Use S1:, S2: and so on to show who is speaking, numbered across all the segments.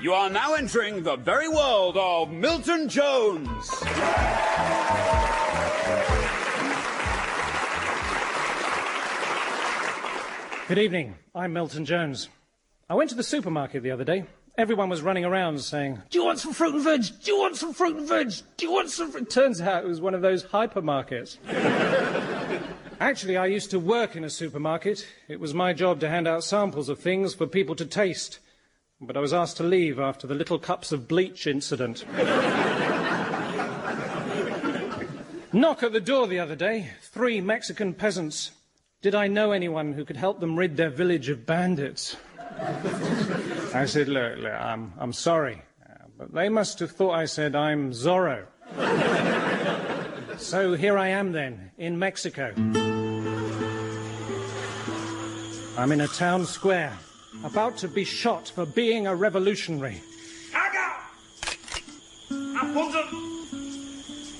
S1: You are now entering the very world of Milton Jones.
S2: Good evening. I'm Milton Jones. I went to the supermarket the other day. Everyone was running around saying, "Do you want some fruit and veg? Do you want some fruit and veg? Do you want some fruit?" Turns out it was one of those hypermarkets. Actually, I used to work in a supermarket. It was my job to hand out samples of things for people to taste. But I was asked to leave after the little cups of bleach incident. Knock at the door the other day. 3 Mexican peasants. Did I know anyone who could help them rid their village of bandits? I said, look, I'm sorry. But they must have thought I said I'm Zorro. So here I am then, in Mexico. I'm in a town square, about to be shot for being a revolutionary.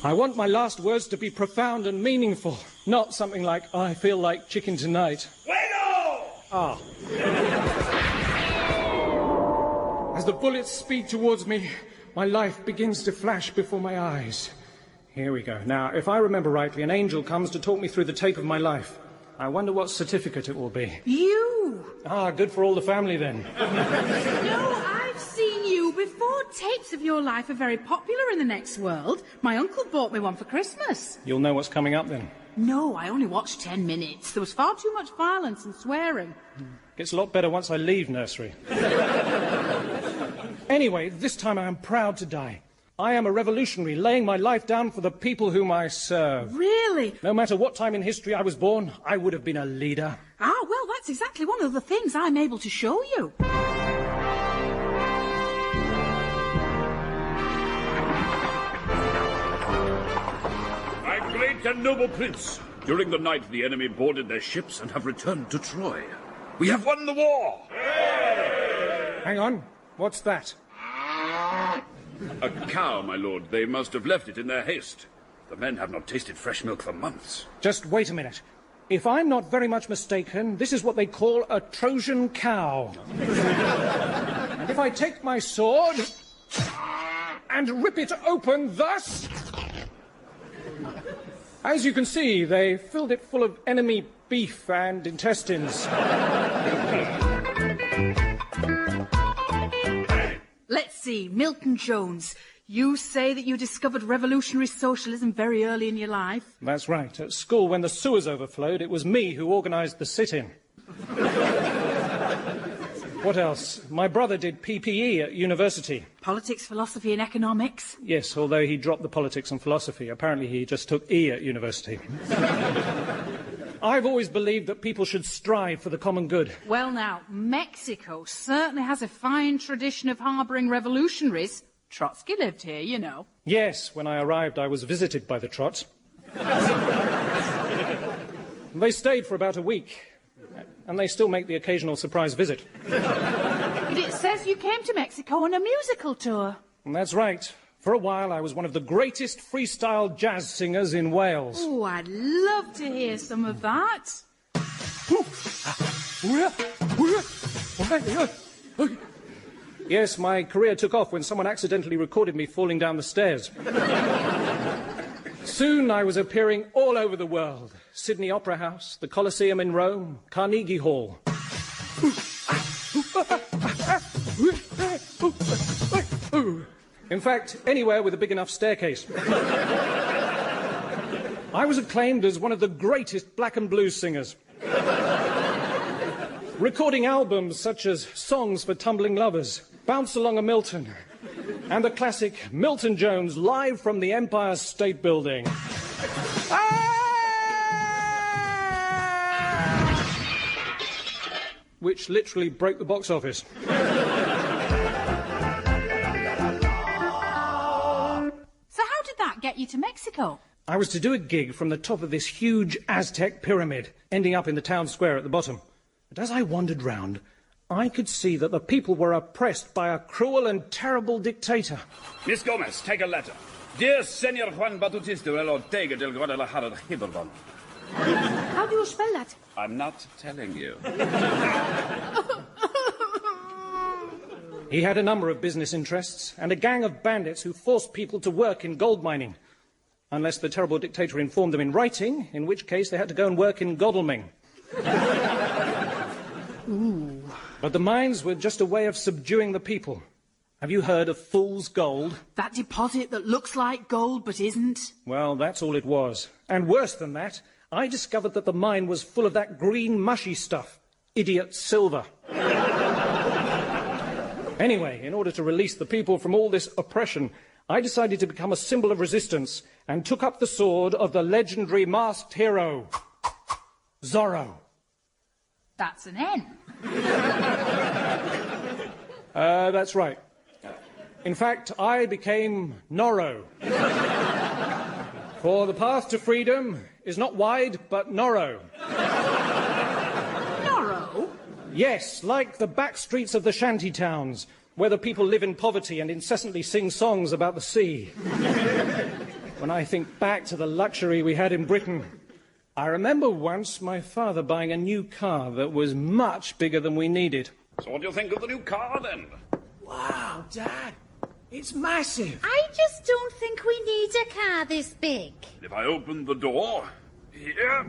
S2: I want my last words to be profound and meaningful, not something like, I feel like chicken tonight. Ah. As the bullets speed towards me, my life begins to flash before my eyes. Here we go. Now, if I remember rightly, an angel comes to talk me through the tape of my life. I wonder what certificate it will be.
S3: You!
S2: Ah, good for all the family then.
S3: No, I've seen you before. Tapes of your life are very popular in the next world. My uncle bought me one for Christmas.
S2: You'll know what's coming up then.
S3: No, I only watched 10 minutes. There was far too much violence and swearing.
S2: Gets a lot better once I leave nursery. Anyway, this time I am proud to die. I am a revolutionary, laying my life down for the people whom I serve.
S3: Really?
S2: No matter what time in history I was born, I would have been a leader.
S3: Ah, well, that's exactly one of the things I'm able to show you.
S1: My great and noble prince, during the night the enemy boarded their ships and have returned to Troy. We have won the war!
S2: Hang on, what's that?
S1: A cow, my lord. They must have left it in their haste. The men have not tasted fresh milk for months.
S2: Just wait a minute. If I'm not very much mistaken, this is what they call a Trojan cow. And if I take my sword and rip it open thus, as you can see, they filled it full of enemy beef and intestines.
S3: Let's see, Milton Jones. You say that you discovered revolutionary socialism very early in your life?
S2: That's right. At school, when the sewers overflowed, it was me who organised the sit-in. What else? My brother did PPE at university.
S3: Politics, philosophy and economics?
S2: Yes, although he dropped the politics and philosophy. Apparently he just took E at university. I've always believed that people should strive for the common good.
S3: Well now, Mexico certainly has a fine tradition of harbouring revolutionaries. Trotsky lived here, you know.
S2: Yes, when I arrived I was visited by the Trots. They stayed for about a week, and they still make the occasional surprise visit.
S3: But it says you came to Mexico on a musical tour.
S2: And that's right. For a while, I was one of the greatest freestyle jazz singers in Wales.
S3: Oh, I'd love to hear some of that.
S2: Yes, my career took off when someone accidentally recorded me falling down the stairs. Soon I was appearing all over the world. Sydney Opera House, the Colosseum in Rome, Carnegie Hall. In fact, anywhere with a big enough staircase. I was acclaimed as one of the greatest black and blues singers. Recording albums such as Songs for Tumbling Lovers, Bounce Along a Milton, and the classic Milton Jones live from the Empire State Building. Which literally broke the box office.
S3: Get you to Mexico?
S2: I was to do a gig from the top of this huge Aztec pyramid, ending up in the town square at the bottom. But as I wandered round, I could see that the people were oppressed by a cruel and terrible dictator.
S1: Miss Gomez, take a letter. Dear Senor Juan Bautista el Ortega del Guadalajara de Gibraltar.
S3: How do you spell that?
S1: I'm not telling you.
S2: He had a number of business interests and a gang of bandits who forced people to work in gold mining. Unless the terrible dictator informed them in writing, in which case they had to go and work in Godalming.
S3: Ooh.
S2: But the mines were just a way of subduing the people. Have you heard of fool's gold?
S3: That deposit that looks like gold but isn't?
S2: Well, that's all it was. And worse than that, I discovered that the mine was full of that green mushy stuff. Idiot silver. Anyway, in order to release the people from all this oppression, I decided to become a symbol of resistance and took up the sword of the legendary masked hero, Zorro.
S3: That's an N.
S2: That's right. In fact, I became Norro. For the path to freedom is not wide, but narrow.
S3: Norro?
S2: Yes, like the back streets of the shanty towns, where the people live in poverty and incessantly sing songs about the sea. When I think back to the luxury we had in Britain, I remember once my father buying a new car that was much bigger than we needed.
S1: So what do you think of the new car, then?
S2: Wow, Dad, it's massive.
S4: I just don't think we need a car this big.
S1: If I open the door... Here...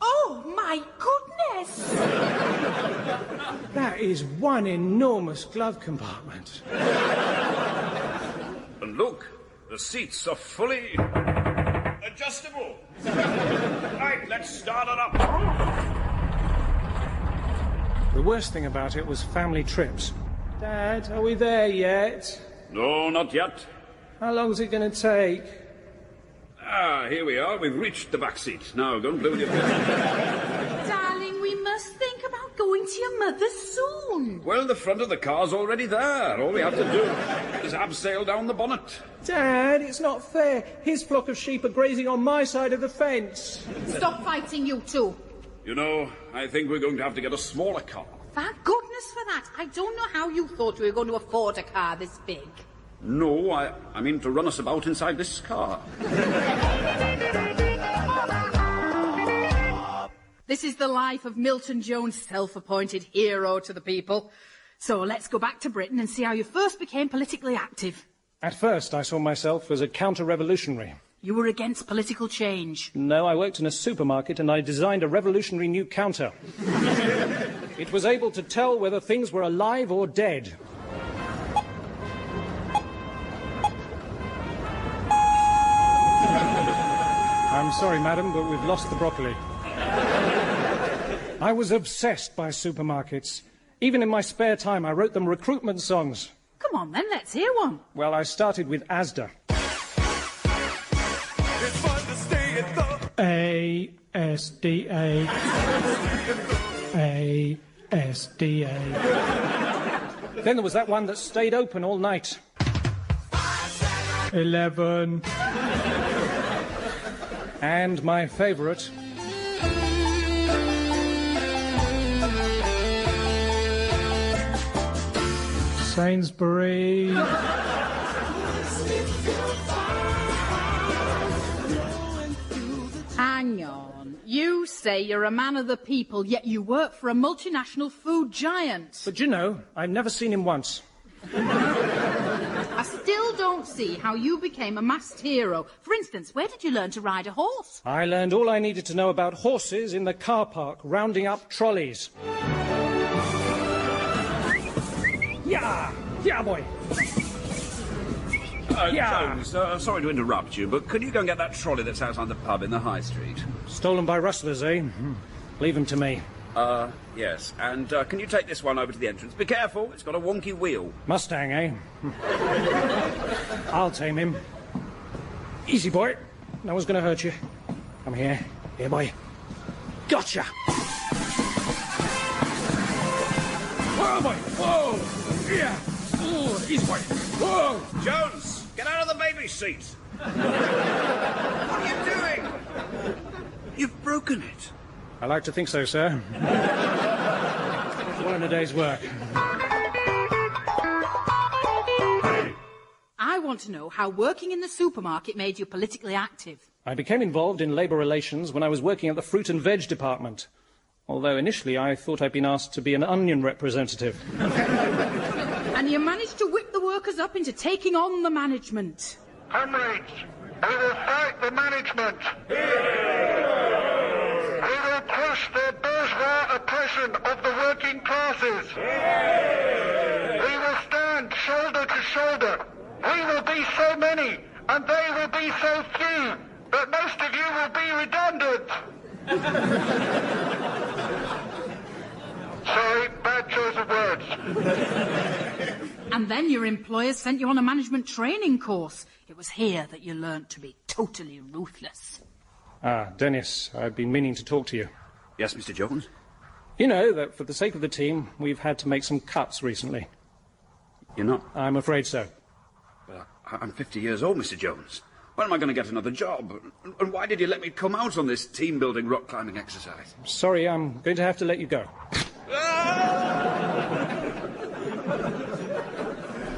S3: Oh, my goodness!
S2: That is one enormous glove compartment.
S1: And look, the seats are fully... adjustable. Right, let's start it up.
S2: The worst thing about it was family trips. Dad, are we there yet?
S1: No, not yet.
S2: How long's it going to take?
S1: Ah, here we are. We've reached the back seat. Now, go and play with your...
S3: Darling, we must think about going to your mother soon.
S1: Well, the front of the car's already there. All we have to do is abseil down the bonnet.
S2: Dad, it's not fair. His flock of sheep are grazing on my side of the fence.
S3: Stop fighting, you two.
S1: You know, I think we're going to have to get a smaller car.
S3: Thank goodness for that. I don't know how you thought we were going to afford a car this big.
S1: No, I mean to run us about inside this car.
S3: This is the life of Milton Jones, self-appointed hero to the people. So let's go back to Britain and see how you first became politically active.
S2: At first, I saw myself as a counter-revolutionary.
S3: You were against political change.
S2: No, I worked in a supermarket and I designed a revolutionary new counter. It was able to tell whether things were alive or dead. I'm sorry, madam, but we've lost the broccoli. I was obsessed by supermarkets. Even in my spare time, I wrote them recruitment songs.
S3: Come on, then, let's hear one.
S2: Well, I started with Asda. A-S-D-A. A-S-D-A. Then there was that one that stayed open all night. 11. And my favourite... Sainsbury.
S3: Hang on. You say you're a man of the people, yet you work for a multinational food giant.
S2: But you know, I've never seen him once.
S3: I still don't see how you became a masked hero. For instance, where did you learn to ride a horse?
S2: I learned all I needed to know about horses in the car park, rounding up trolleys. Yeah! Yeah, boy! Yeah.
S1: Jones, sorry to interrupt you, but could you go and get that trolley that's outside the pub in the High Street?
S2: Stolen by rustlers, eh? Leave them to me.
S1: Yes. And can you take this one over to the entrance? Be careful, it's got a wonky wheel.
S2: Mustang, eh? I'll tame him. Easy, boy. No one's going to hurt you. Come here. Here, boy. Gotcha! Whoa, boy! Whoa! Yeah! Ooh, easy, boy! Whoa!
S1: Jones, get out of the baby seat! What are you doing? You've broken it.
S2: I like to think so, sir. One a day's work.
S3: I want to know how working in the supermarket made you politically active.
S2: I became involved in labour relations when I was working at the fruit and veg department, although initially I thought I'd been asked to be an onion representative.
S3: And you managed to whip the workers up into taking on the management.
S5: Comrades, we will fight the management. We will crush the bourgeois oppression of the working classes. We will stand shoulder to shoulder. We will be so many, and they will be so few, that most of you will be redundant. Sorry, bad choice of words.
S3: And then your employers sent you on a management training course. It was here that you learnt to be totally ruthless.
S2: Ah, Dennis, I've been meaning to talk to you.
S1: Yes, Mr. Jones?
S2: You know that for the sake of the team, we've had to make some cuts recently.
S1: You're not?
S2: I'm afraid so.
S1: Well, I'm 50 years old, Mr. Jones. When am I going to get another job? And why did you let me come out on this team-building rock-climbing exercise?
S2: Sorry, I'm going to have to let you go.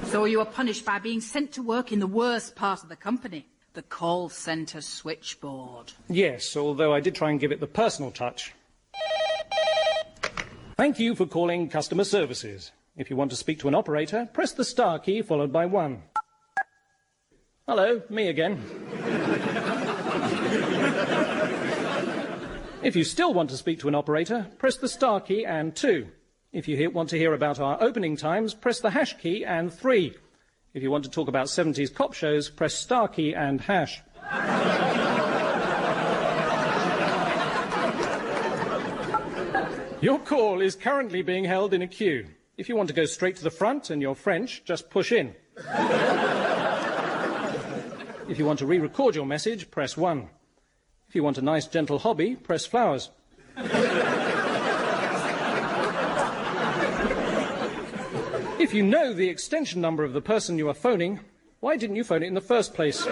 S3: So you were punished by being sent to work in the worst part of the company, the call centre switchboard.
S2: Yes, although I did try and give it the personal touch. Thank you for calling customer services. If you want to speak to an operator, press the star key followed by 1. Hello, me again. If you still want to speak to an operator, press the star key and 2. If you want to hear about our opening times, press the hash key and 3. If you want to talk about 70s cop shows, press star key and hash. Your call is currently being held in a queue. If you want to go straight to the front and you're French, just push in. If you want to re-record your message, press 1. If you want a nice, gentle hobby, press flowers. If you know the extension number of the person you are phoning, why didn't you phone it in the first place?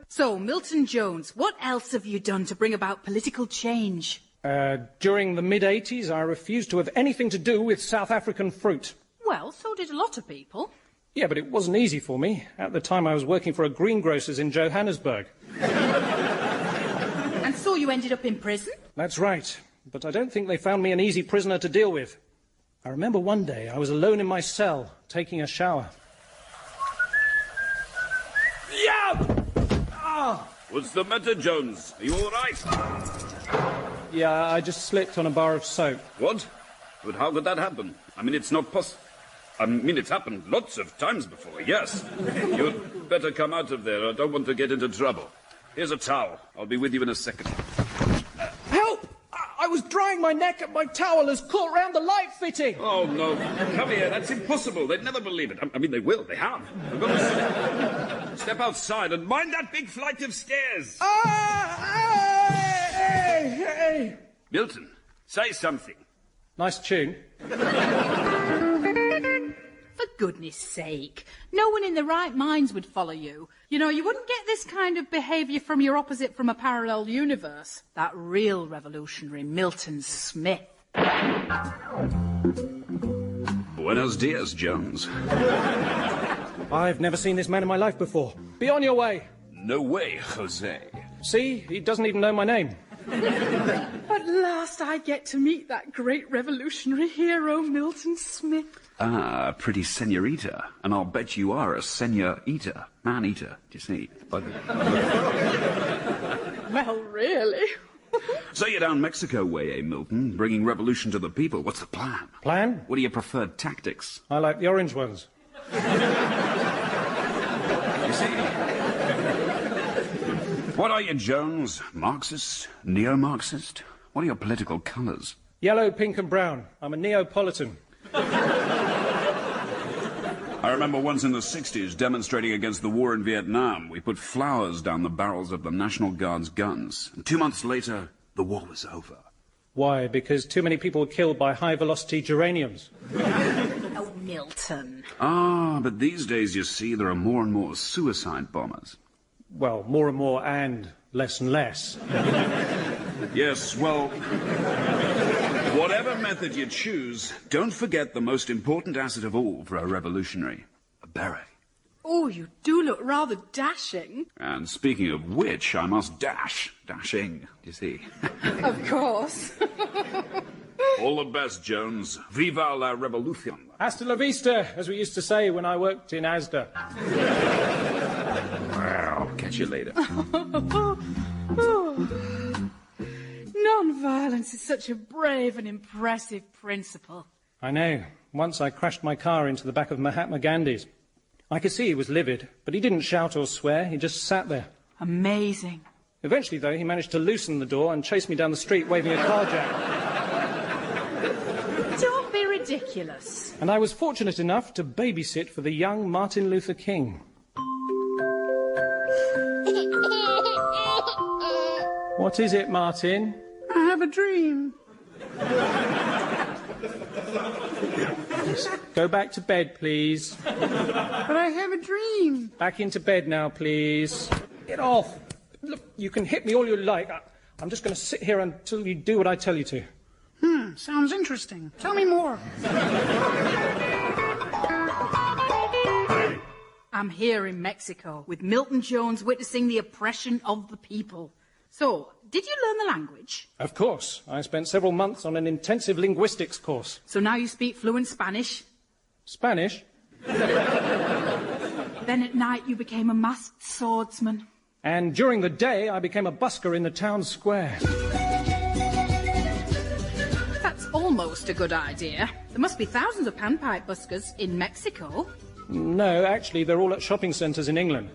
S3: So, Milton Jones, what else have you done to bring about political change?
S2: During the mid-80s, I refused to have anything to do with South African fruit.
S3: Well, so did a lot of people.
S2: Yeah, but it wasn't easy for me. At the time, I was working for a greengrocer's in Johannesburg.
S3: And so you ended up in prison?
S2: That's right. But I don't think they found me an easy prisoner to deal with. I remember one day I was alone in my cell, taking a shower. Yeah! Ah!
S1: What's the matter, Jones? Are you all right?
S2: Yeah, I just slipped on a bar of soap.
S1: What? But how could that happen? I mean, it's not possible. I mean, it's happened lots of times before, yes. You'd better come out of there. I don't want to get into trouble. Here's a towel. I'll be with you in a second.
S2: Help! I was drying my neck and my towel has caught round the light fitting.
S1: Oh, no. Come here. That's impossible. They'd never believe it. I mean, they will. They have. I've got to step outside and mind that big flight of stairs.
S2: Hey!
S1: Milton, say something.
S2: Nice tune.
S3: For goodness sake, no one in their right minds would follow you. You know, you wouldn't get this kind of behaviour from your opposite from a parallel universe. That real revolutionary, Milton Smith.
S1: Buenos dias, Jones.
S2: I've never seen this man in my life before. Be on your way.
S1: No way, Jose.
S2: See, he doesn't even know my name.
S3: At last I get to meet that great revolutionary hero, Milton Smith.
S1: Ah, pretty senorita. And I'll bet you are a senor-eater. Man-eater, do you see?
S3: Well, really?
S6: So you're down Mexico way, eh, Milton? Bringing revolution to the people. What's the plan?
S2: Plan?
S6: What are your preferred tactics?
S2: I like the orange ones.
S6: You see? What are you, Jones? Marxist? Neo-Marxist? What are your political colours?
S2: Yellow, pink and brown. I'm a Neapolitan.
S6: I remember once in the 60s demonstrating against the war in Vietnam. We put flowers down the barrels of the National Guard's guns. And 2 months later, the war was over.
S2: Why? Because too many people were killed by high-velocity geraniums.
S3: Oh, Milton.
S6: Ah, but these days, you see, there are more and more suicide bombers.
S2: Well, more and more and less and less.
S6: Yes, well, whatever method you choose, don't forget the most important asset of all for a revolutionary, a beret.
S3: Oh, you do look rather dashing.
S6: And speaking of which, I must dashing, you see.
S3: Of course.
S6: All the best, Jones. Viva la revolution.
S2: Hasta la vista, as we used to say when I worked in Asda.
S6: Well, catch you later.
S3: Non-violence is such a brave and impressive principle.
S2: I know. Once I crashed my car into the back of Mahatma Gandhi's. I could see he was livid, but he didn't shout or swear. He just sat there.
S3: Amazing.
S2: Eventually, though, he managed to loosen the door and chase me down the street waving a car jack.
S3: Don't be ridiculous.
S2: And I was fortunate enough to babysit for the young Martin Luther King. What is it, Martin?
S7: I have a dream.
S2: Go back to bed, please.
S7: But I have a dream.
S2: Back into bed now, please. Get off. Look, you can hit me all you like. I'm just going to sit here until you do what I tell you to.
S7: Sounds interesting. Tell me more.
S3: I'm here in Mexico with Milton Jones witnessing the oppression of the people. So, did you learn the language?
S2: Of course. I spent several months on an intensive linguistics course.
S3: So now you speak fluent Spanish?
S2: Spanish?
S3: Then at night you became a masked swordsman.
S2: And during the day, I became a busker in the town square.
S3: That's almost a good idea. There must be thousands of panpipe buskers in Mexico.
S2: No, actually, they're all at shopping centres in England.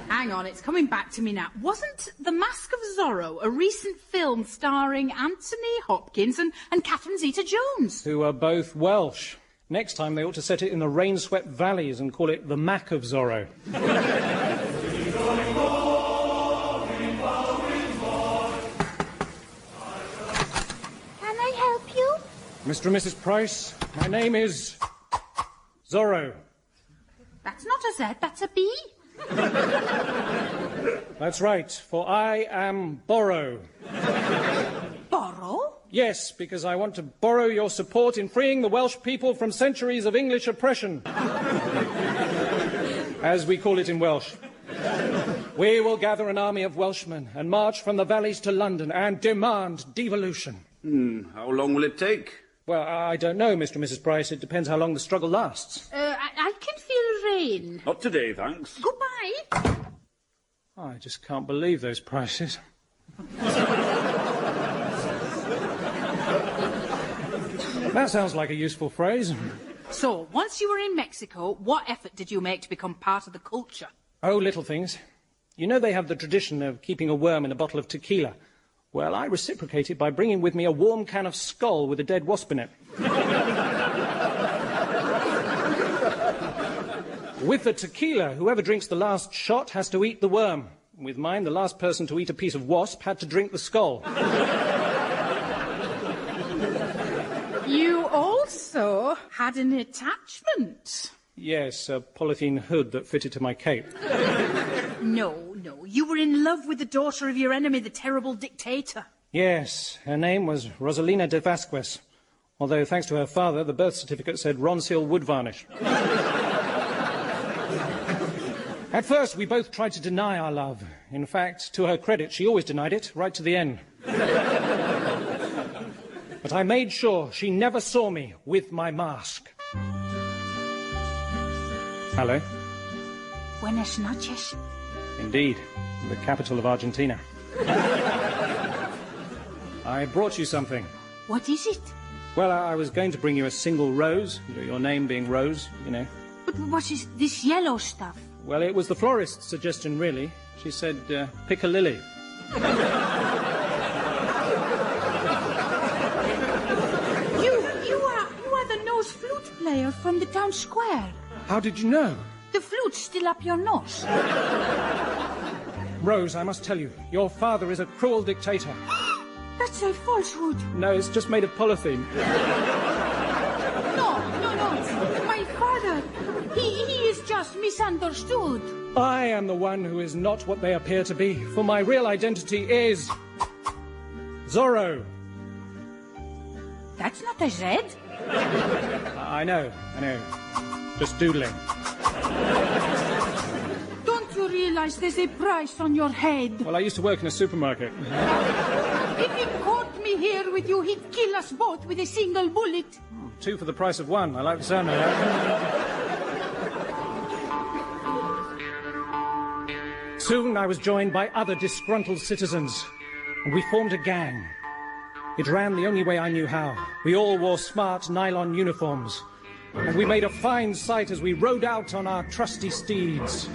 S3: Hang on, it's coming back to me now. Wasn't The Mask of Zorro a recent film starring Anthony Hopkins and Catherine Zeta-Jones?
S2: Who are both Welsh. Next time, they ought to set it in the rain-swept valleys and call it The Mac of Zorro.
S4: Can I help you?
S2: Mr. and Mrs. Price, my name is Zorro.
S3: That's not a Z, that's a B.
S2: That's right, for I am Borrow.
S3: Borrow?
S2: Yes, because I want to borrow your support in freeing the Welsh people from centuries of English oppression. As we call it in Welsh. We will gather an army of Welshmen and march from the valleys to London and demand devolution.
S1: How long will it take?
S2: Well, I don't know, Mr. and Mrs. Price. It depends how long the struggle lasts.
S3: I can feel rain.
S1: Not today, thanks.
S3: Goodbye.
S2: I just can't believe those prices. That sounds like a useful phrase.
S3: So, once you were in Mexico, what effort did you make to become part of the culture?
S2: Oh, little things. You know they have the tradition of keeping a worm in a bottle of tequila. Well, I reciprocated by bringing with me a warm can of Skull with a dead wasp in it. With the tequila, whoever drinks the last shot has to eat the worm. With mine, the last person to eat a piece of wasp had to drink the skull.
S3: You also had an attachment.
S2: Yes, a polythene hood that fitted to my cape.
S3: No. You were in love with the daughter of your enemy, the terrible dictator.
S2: Yes, her name was Rosalina de Vasquez. Although, thanks to her father, the birth certificate said Ronseal Wood Varnish. At first, we both tried to deny our love. In fact, to her credit, she always denied it, right to the end. But I made sure she never saw me with my mask. Hello?
S3: Buenas noches.
S2: Indeed, the capital of Argentina. I brought you something.
S3: What is it?
S2: Well, I was going to bring you a single rose, your name being Rose, you know.
S3: But what is this yellow stuff?
S2: Well, it was the florist's suggestion, really. She said, pick a lily.
S3: You are the nose flute player from the town square.
S2: How did you know?
S3: The flute's still up your nose.
S2: Rose, I must tell you, your father is a cruel dictator.
S3: That's a falsehood.
S2: No, it's just made of polythene.
S3: No. My father, he is just misunderstood.
S2: I am the one who is not what they appear to be, for my real identity is Zorro.
S3: That's not a Z.
S2: I know. Just doodling.
S3: Don't you realize there's a price on your head?
S2: Well, I used to work in a supermarket.
S3: If he caught me here with you, he'd kill us both with a single bullet.
S2: 2 for the price of 1. I like the sound of that. Soon I was joined by other disgruntled citizens, and we formed a gang. It ran the only way I knew how. We all wore smart nylon uniforms, and we made a fine sight as we rode out on our trusty steeds.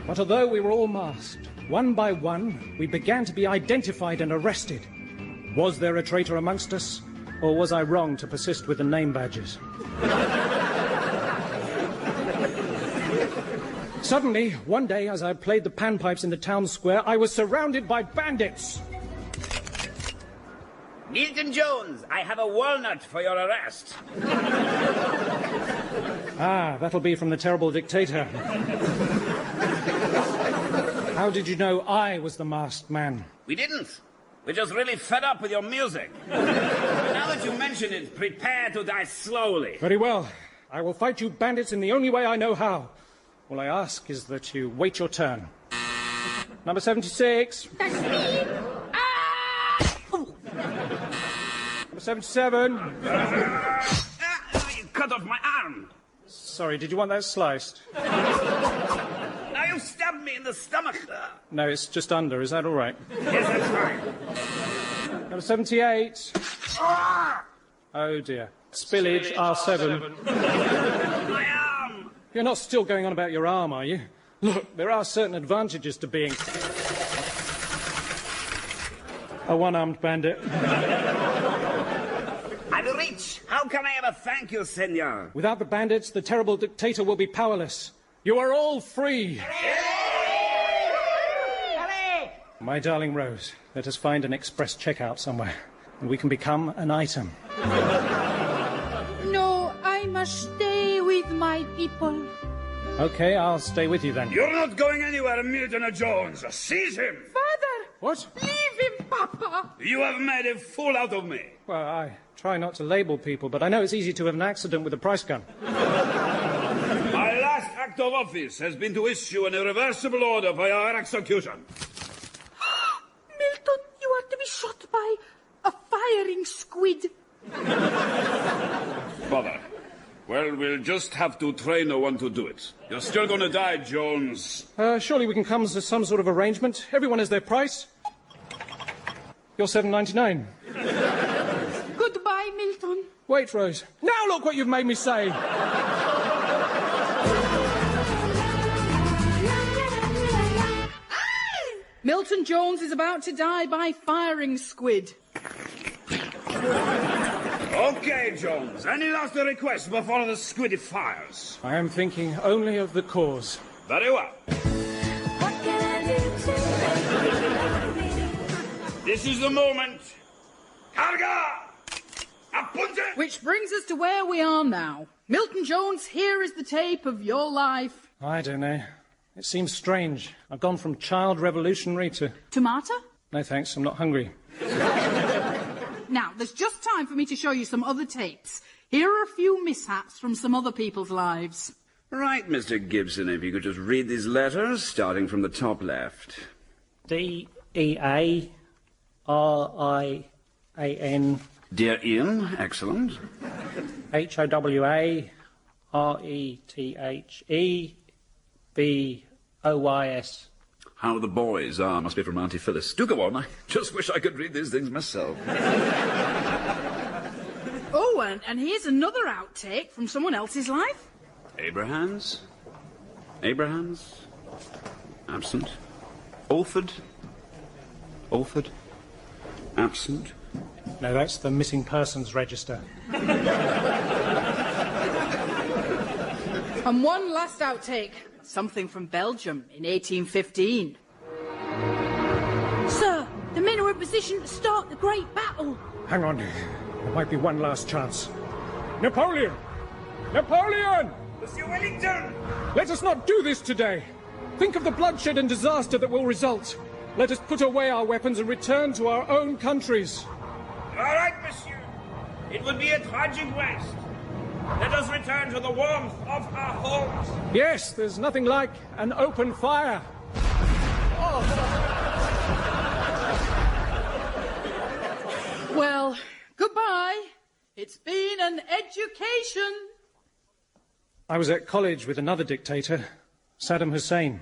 S2: But although we were all masked, one by one, we began to be identified and arrested. Was there a traitor amongst us, or was I wrong to persist with the name badges? Suddenly, one day, as I played the panpipes in the town square, I was surrounded by bandits.
S8: Milton Jones, I have a walnut for your arrest.
S2: Ah, that'll be from the terrible dictator. How did you know I was the masked man?
S8: We didn't. We're just really fed up with your music. But now that you mention it, prepare to die slowly.
S2: Very well. I will fight you bandits in the only way I know how. All I ask is that you wait your turn. Number 76.
S3: That's me. Ah!
S2: Number 77.
S8: You cut off my arm.
S2: Sorry, did you want that sliced?
S8: Now you stabbed me in the stomach.
S2: No, it's just under. Is that all right?
S8: Yes, that's right.
S2: Number 78. Oh, dear. Spillage, R7.
S8: My arm.
S2: You're not still going on about your arm, are you? Look, there are certain advantages to being a one-armed bandit.
S8: I'm rich. How can I ever thank you, senor?
S2: Without the bandits, the terrible dictator will be powerless. You are all free. My darling Rose, let us find an express checkout somewhere, and we can become an item.
S3: No, I must stay with my people.
S2: Okay, I'll stay with you then.
S1: You're not going anywhere, Milton Jones. Seize him!
S3: Father!
S2: What?
S3: Leave him, Papa!
S1: You have made a fool out of me.
S2: Well, I try not to label people, but I know it's easy to have an accident with a price gun.
S1: My last act of office has been to issue an irreversible order for your execution.
S3: Milton, you are to be shot by a firing squid.
S1: Bother. Well, we'll just have to train no one to do it. You're still going to die, Jones.
S2: Surely we can come to some sort of arrangement. Everyone has their price. You're $7.99.
S3: Goodbye, Milton.
S2: Wait, Rose. Now look what you've made me say.
S3: Milton Jones is about to die by firing squid.
S1: Okay, Jones. Any last request before the squid fires?
S2: I am thinking only of the cause.
S1: Very well.
S4: What can I do to
S1: This is the moment. Carga! Apunte!
S3: Which brings us to where we are now. Milton Jones, here is the tape of your life.
S2: I don't know. It seems strange. I've gone from child revolutionary to...
S3: Tomato?
S2: No thanks, I'm not hungry.
S3: Now, there's just time for me to show you some other tapes. Here are a few mishaps from some other people's lives.
S6: Right, Mr. Gibson, if you could just read these letters, starting from the top left.
S2: D-E-A-R-I-A-N...
S6: Dear Ian, excellent.
S2: H-O-W-A-R-E-T-H-E-B-O-Y-S.
S6: How the boys are, must be from Auntie Phyllis. Do go on, I just wish I could read these things myself.
S3: Oh, and here's another outtake from someone else's life.
S6: Abrahams? Absent. Alford? Absent.
S2: No, that's the missing persons register.
S3: And one last outtake. Something from Belgium in 1815. Sir, the men are in position to start the great battle.
S2: Hang on. There might be one last chance. Napoleon! Napoleon!
S8: Monsieur Wellington!
S2: Let us not do this today. Think of the bloodshed and disaster that will result. Let us put away our weapons and return to our own countries.
S8: All right, monsieur. It would be a tragic waste. Let us return to the warmth of our homes.
S2: Yes, there's nothing like an open fire.
S3: Well, goodbye. It's been an education.
S2: I was at college with another dictator, Saddam Hussein.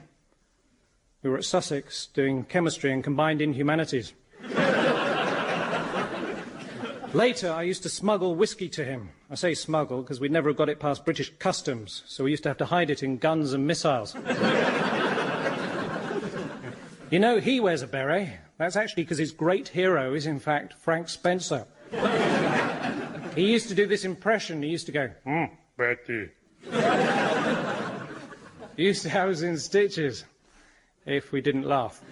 S2: We were at Sussex doing chemistry and combined inhumanities. Later, I used to smuggle whiskey to him. I say smuggle because we'd never got it past British customs, so we used to have to hide it in guns and missiles. You know, he wears a beret. That's actually because his great hero is, in fact, Frank Spencer. He used to do this impression. He used to go, Betty. He used to have us in stitches if we didn't laugh.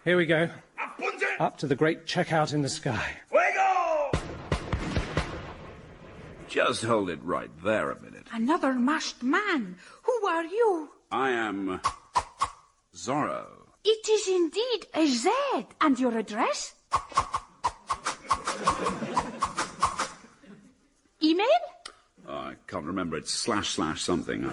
S2: Here we go. Up to the great checkout in the sky.
S8: Fuego!
S6: Just hold it right there a minute.
S3: Another masked man. Who are you?
S6: I am Zorro.
S4: It is indeed a Z. And your address?
S3: Email?
S6: Oh, I can't remember. It's / something.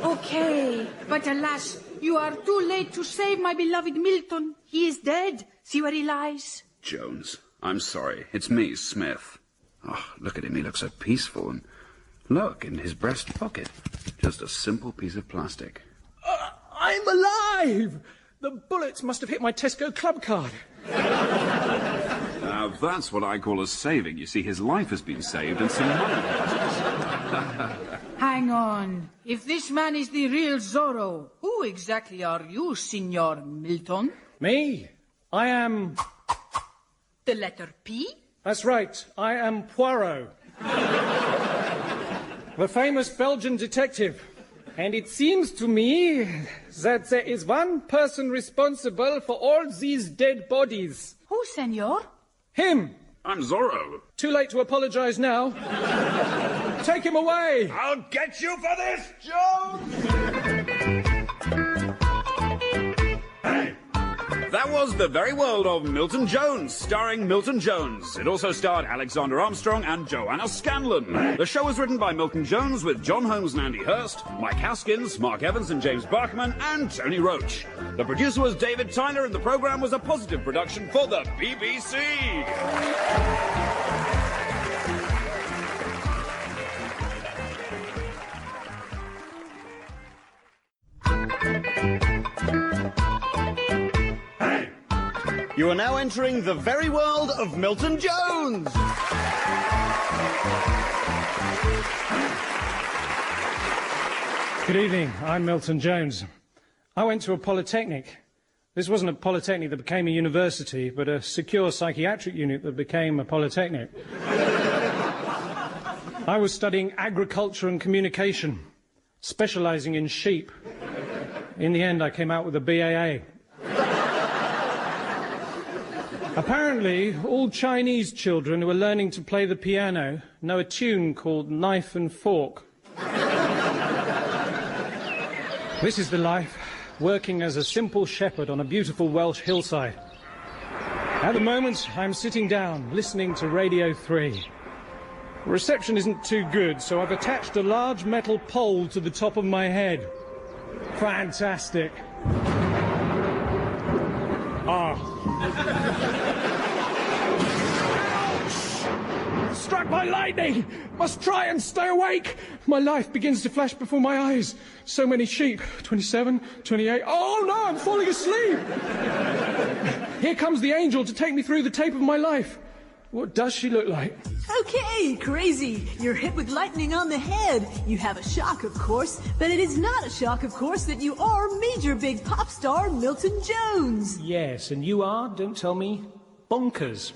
S3: Okay, but alas, you are too late to save my beloved Milton. He is dead. See where he lies?
S6: Jones, I'm sorry. It's me, Smith. Oh, look at him. He looks so peaceful. And look, in his breast pocket. Just a simple piece of plastic.
S2: I'm alive! The bullets must have hit my Tesco club card.
S6: Now, that's what I call a saving. You see, his life has been saved and some money.
S3: Hang on. If this man is the real Zorro, who exactly are you, Signor Milton?
S2: Me? I am...
S3: The letter P?
S2: That's right. I am Poirot. The famous Belgian detective. And it seems to me that there is one person responsible for all these dead bodies.
S3: Who, Senor?
S2: Him.
S6: I'm Zorro.
S2: Too late to apologize now. Take him away.
S8: I'll get you for this, Jones!
S1: That was The Very World of Milton Jones, starring Milton Jones. It also starred Alexander Armstrong and Joanna Scanlon. The show was written by Milton Jones with John Holmes and Andy Hurst, Mike Haskins, Mark Evans and James Bachman, and Tony Roach. The producer was David Tyler, and the programme was a positive production for the BBC.
S9: You are now entering the very world of Milton Jones.
S2: Good evening. I'm Milton Jones. I went to a polytechnic. This wasn't a polytechnic that became a university, but a secure psychiatric unit that became a polytechnic. I was studying agriculture and communication, specialising in sheep. In the end, I came out with a BAA. Apparently, all Chinese children who are learning to play the piano know a tune called Knife and Fork. This is the life, working as a simple shepherd on a beautiful Welsh hillside. At the moment, I'm sitting down, listening to Radio 3. The reception isn't too good, so I've attached a large metal pole to the top of my head. Fantastic. Struck by lightning! Must try and stay awake! My life begins to flash before my eyes. So many sheep. 27, 28... Oh no, I'm falling asleep! Here comes the angel to take me through the tape of my life. What does she look like?
S10: Okay, crazy. You're hit with lightning on the head. You have a shock, of course, but it is not a shock, of course, that you are Major Big Pop Star Milton Jones.
S2: Yes, and you are, don't tell me, bonkers.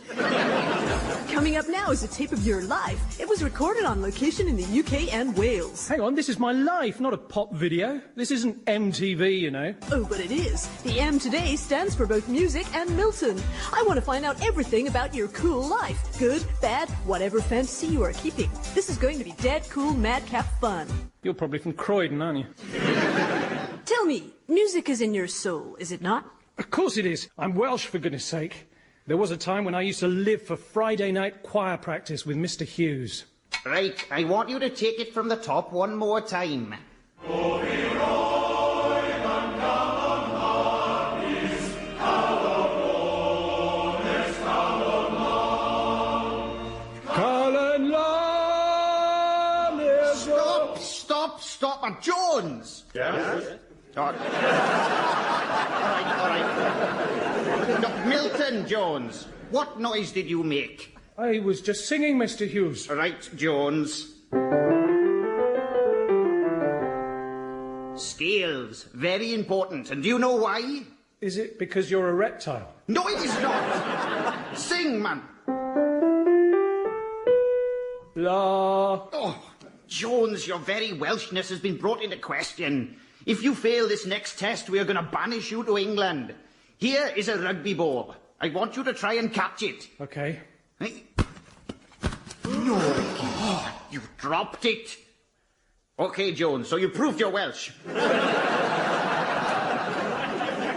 S10: Coming up now is a tape of your life. It was recorded on location in the UK and Wales.
S2: Hang on, this is my life, not a pop video. This isn't MTV, you know.
S10: Oh, but it is. The M today stands for both music and Milton. I want to find out everything about your cool life. Good, bad, whatever fantasy you are keeping. This is going to be dead cool madcap fun.
S2: You're probably from Croydon, aren't you?
S10: Tell me, music is in your soul, is it not?
S2: Of course it is. I'm Welsh, for goodness sake. There was a time when I used to live for Friday night choir practice with Mr. Hughes.
S11: Right, I want you to take it from the top one more time. Stop, Jones! Yes? All right. No, Milton Jones, what noise did you make?
S2: I was just singing, Mr. Hughes.
S11: Right, Jones. Scales, very important. And do you know why?
S2: Is it because you're a reptile?
S11: No, it is not. Sing, man.
S2: La.
S11: Oh, Jones, your very Welshness has been brought into question. If you fail this next test, we are going to banish you to England. Here is a rugby ball. I want you to try and catch it.
S2: Okay.
S11: Hey. No. Oh, you dropped it. Okay, Jones, so you proved you're Welsh. But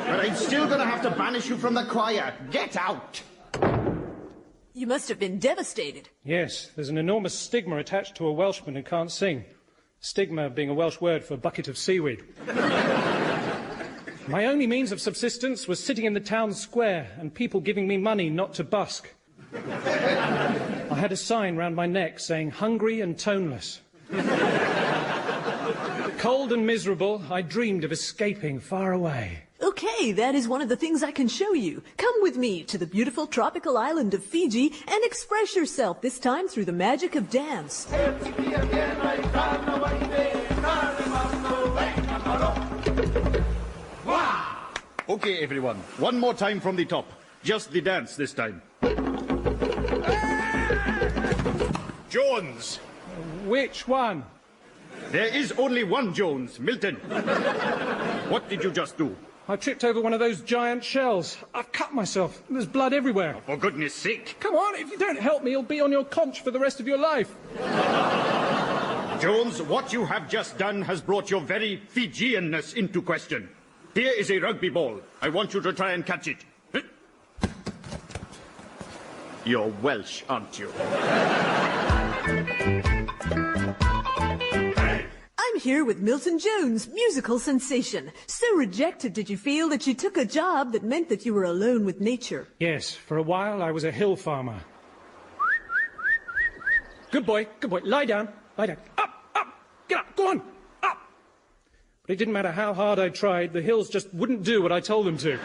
S11: I'm still going to have to banish you from the choir. Get out.
S10: You must have been devastated.
S2: Yes, there's an enormous stigma attached to a Welshman who can't sing. Stigma being a Welsh word for a bucket of seaweed. My only means of subsistence was sitting in the town square and people giving me money not to busk. I had a sign round my neck saying, hungry and toneless. Cold and miserable, I dreamed of escaping far away.
S10: Okay, that is one of the things I can show you. Come with me to the beautiful tropical island of Fiji and express yourself, this time through the magic of dance.
S9: Okay, everyone, one more time from the top. Just the dance this time. Jones!
S2: Which one?
S9: There is only one Jones, Milton. What did you just do?
S2: I tripped over one of those giant shells. I've cut myself. There's blood everywhere.
S9: Oh, for goodness sake.
S2: Come on, if you don't help me, you'll be on your conch for the rest of your life.
S9: Jones, what you have just done has brought your very Fijianness into question. Here is a rugby ball. I want you to try and catch it. You're Welsh, aren't you?
S10: I'm here with Milton Jones, musical sensation. So rejected did you feel that you took a job that meant that you were alone with nature?
S2: Yes, for a while I was a hill farmer. Good boy, lie down, Up, get up, go on, up. But it didn't matter how hard I tried, the hills just wouldn't do what I told them to.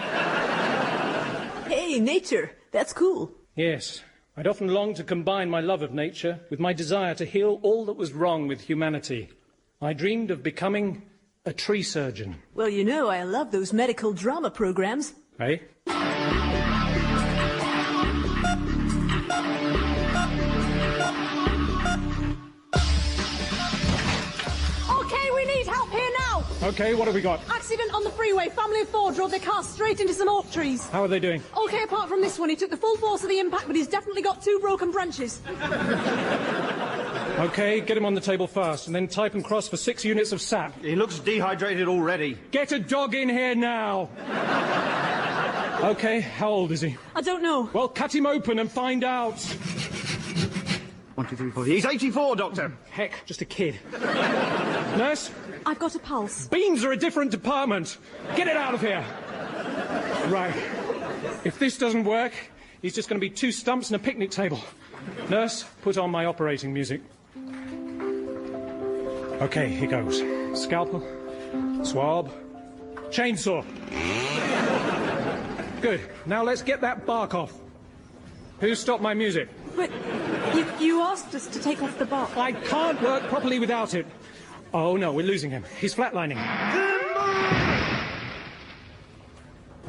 S10: Hey, nature, that's cool.
S2: Yes, I'd often longed to combine my love of nature with my desire to heal all that was wrong with humanity. I dreamed of becoming a tree surgeon.
S10: Well, you know, I love those medical drama programs.
S2: Eh?
S10: Okay, we need help here now.
S2: Okay, what have we got?
S10: Accident on the freeway. Family of 4 drove their car straight into some oak trees.
S2: How are they doing?
S10: Okay, apart from this one, he took the full force of the impact, but he's definitely got 2 broken branches.
S2: Okay, get him on the table fast, and then type and cross for 6 units of sap.
S9: He looks dehydrated already.
S2: Get a dog in here now! Okay, how old is he?
S10: I don't know.
S2: Well, cut him open and find out.
S9: 1, 2, 3, 4. He's 84, Doctor.
S2: Heck, just a kid. Nurse?
S10: I've got a pulse.
S2: Beans are a different department. Get it out of here. Right. If this doesn't work, he's just going to be 2 stumps and a picnic table. Nurse, put on my operating music. Okay, here goes. Scalpel, swab, chainsaw. Good. Now let's get that bark off. Who stopped my music?
S10: But you asked us to take off the bark.
S2: I can't work properly without it. Oh, no, we're losing him. He's flatlining.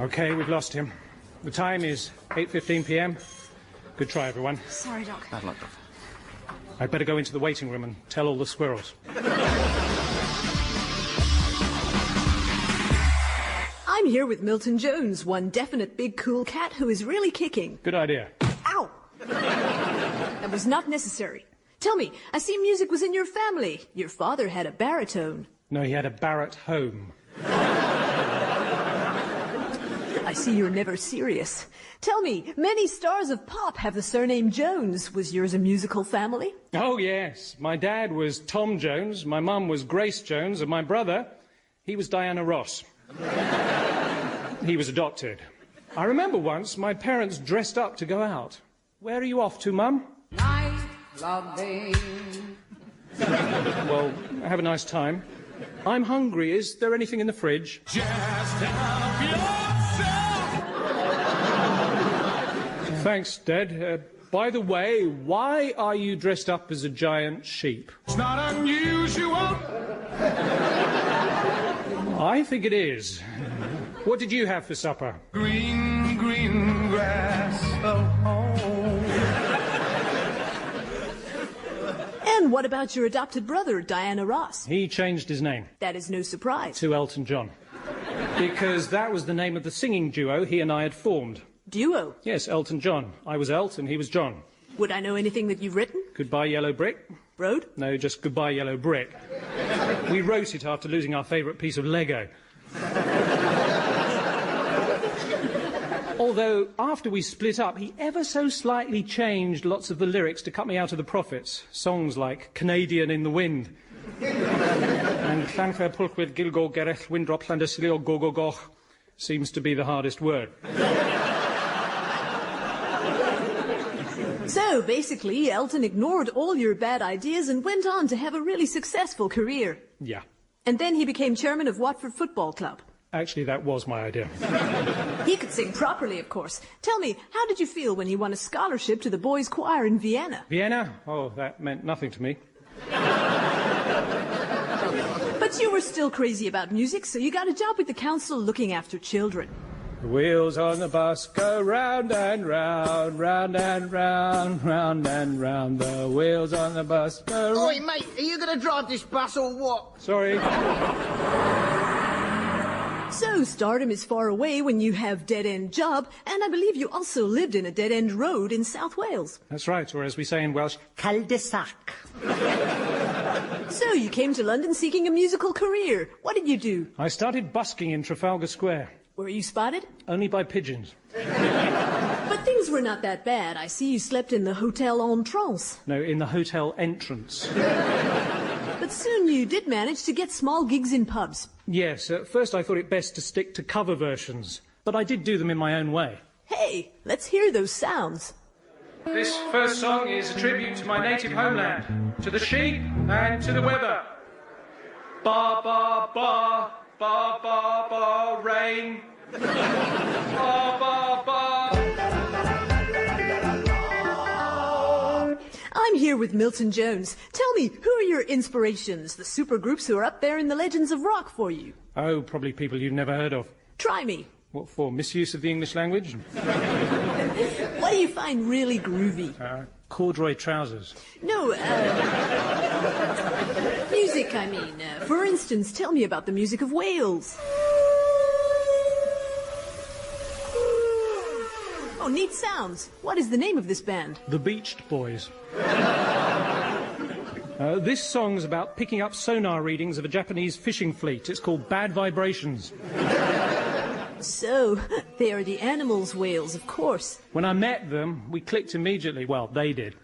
S2: Okay, we've lost him. The time is 8:15 p.m. Good try, everyone.
S10: Sorry, Doc.
S9: Bad luck, Doc.
S2: I'd better go into the waiting room and tell all the squirrels.
S10: I'm here with Milton Jones, one definite big cool cat who is really kicking.
S2: Good idea.
S10: Ow! That was not necessary. Tell me, I see music was in your family. Your father had a baritone.
S2: No, he had a Barrett home.
S10: I see you're never serious. Tell me, many stars of pop have the surname Jones. Was yours a musical family?
S2: Oh, yes. My dad was Tom Jones, my mum was Grace Jones, and my brother, he was Diana Ross. He was adopted. I remember once my parents dressed up to go out. Where are you off to, Mum?
S3: Night clubbing.
S2: Well, have a nice time. I'm hungry. Is there anything in the fridge?
S12: Just help yourself.
S2: Thanks, Dad. By the way, why are you dressed up as a giant sheep?
S12: It's not unusual.
S2: I think it is. What did you have for supper?
S12: Green, green grass.
S10: And what about your adopted brother, Diana Ross?
S2: He changed his name.
S10: That is no surprise.
S2: To Elton John. Because that was the name of the singing duo he and I had formed.
S10: Duo?
S2: Yes, Elton John. I was Elton, he was John.
S10: Would I know anything that you've written?
S2: Goodbye, Yellow Brick.
S10: Road?
S2: No, just Goodbye, Yellow Brick. We wrote it after losing our favourite piece of Lego. Although, after we split up, he ever so slightly changed lots of the lyrics to cut me out of the Prophets. Songs like Canadian in the Wind. And Llanfair Pulchwyd Gilgo Gerech Windrop Llandesilio Gogo Goch seems to be the hardest word.
S10: So, basically, Elton ignored all your bad ideas and went on to have a really successful career.
S2: Yeah.
S10: And then he became chairman of Watford Football Club.
S2: Actually, that was my idea.
S10: He could sing properly, of course. Tell me, how did you feel when he won a scholarship to the boys' choir in Vienna?
S2: Vienna? Oh, that meant nothing to me.
S10: But you were still crazy about music, so you got a job with the council looking after children.
S2: The wheels on the bus go round and round, round and round, round and round. The wheels on the bus go round.
S11: Oi, mate, are you going to drive this bus or what?
S2: Sorry.
S10: So, stardom is far away when you have dead-end job, and I believe you also lived in a dead-end road in South Wales.
S2: That's right, or as we say in Welsh, cul-de-sac.
S10: So, you came to London seeking a musical career. What did you do?
S2: I started busking in Trafalgar Square.
S10: Were you spotted?
S2: Only by pigeons.
S10: But things were not that bad. I see you slept in the Hotel en Trance.
S2: No, in the hotel entrance.
S10: But soon you did manage to get small gigs in pubs.
S2: Yes, at first I thought it best to stick to cover versions, but I did do them in my own way.
S10: Hey, let's hear those sounds.
S2: This first song is a tribute to my native homeland, to the sheep and to the weather. Ba, ba, ba, ba, ba, ba, rain. Ba, ba, ba.
S10: I'm here with Milton Jones. Tell me, who are your inspirations, the supergroups who are up there in the legends of rock for you?
S2: Oh, probably people you've never heard of.
S10: Try me.
S2: What for, misuse of the English language?
S10: What do you find really groovy?
S2: Corduroy trousers.
S10: No, music, I mean. For instance, tell me about the music of Wales. Oh, neat sounds. What is the name of this band?
S2: The Beached Boys. This song's about picking up sonar readings of a Japanese fishing fleet. It's called Bad Vibrations.
S10: So, they are the animals' whales, of course.
S2: When I met them, we clicked immediately. Well, they did.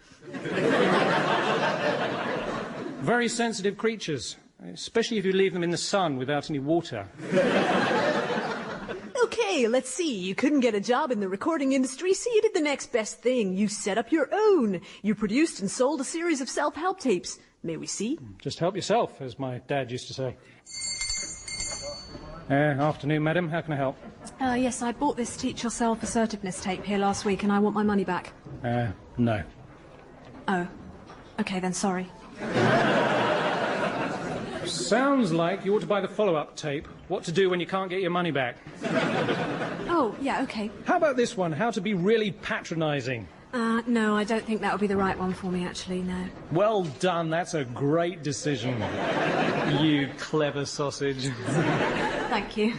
S2: Very sensitive creatures, especially if you leave them in the sun without any water.
S10: Okay, let's see. You couldn't get a job in the recording industry, so you did the next best thing. You set up your own. You produced and sold a series of self-help tapes. May we see?
S2: Just help yourself, as my dad used to say. Afternoon, madam. How can I help?
S13: Yes, I bought this Teach Yourself Assertiveness tape here last week, and I want my money back.
S2: No.
S13: Oh. Okay, then, sorry.
S2: Sounds like you ought to buy the follow-up tape. What to do when you can't get your money back.
S13: Oh, yeah, okay.
S2: How about this one? How to be really patronising.
S13: No, I don't think that would be the right one for me, actually, no.
S2: Well done. That's a great decision. You clever sausage.
S13: Thank you.